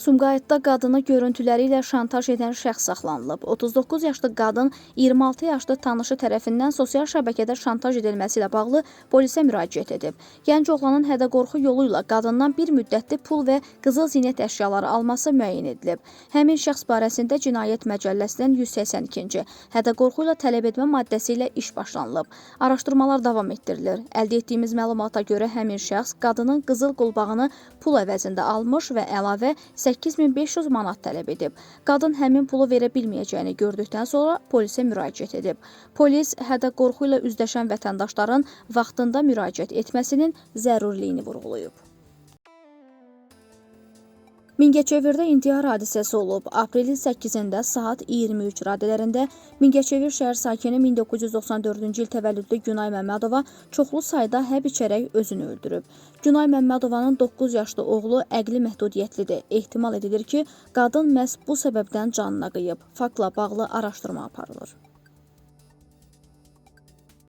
Sumqayıtda qadını görüntüləri ilə şantaj edən şəxs saxlanılıb. 39 yaşlı qadın 26 yaşlı tanışı tərəfindən sosial şəbəkədə şantaj edilməsi ilə bağlı polisə müraciət edib. Gənc oğlanın hədə-qorxu yolu ilə qadından bir müddətli pul və qızıl zinət əşyaları alması müəyyən edilib. Həmin şəxs barəsində Cinayət Məcəlləsinin 182-ci hədə-qorxu ilə tələb etmə maddəsi ilə iş başlanılıb. Araşdırmalar davam etdirilir. Əldə etdiyimiz məlumata görə həmin şəxs qadının qızıl qolbağını pul əvəzində almış və əlavə 8500 manat tələb edib. Qadın həmin pulu verə bilməyəcəyini gördükdən sonra polisə müraciət edib. Polis hədə-qorxu ilə üzləşən vətəndaşların vaxtında müraciət etməsinin zərurliyini vurğulayıb. Mingəçevirdə intihar hadisəsi olub. Aprelin 8-də saat 23 radələrində Mingəçevir şəhər sakini 1994-cü il təvəllüdlü Günay Məmmədova çoxlu sayda həb içərək özünü öldürüb. Günay Məmmədovanın 9 yaşlı oğlu əqli məhdudiyyətlidir. Ehtimal edilir ki, qadın məhz bu səbəbdən canına qıyıb. Faktla bağlı araşdırma aparılır.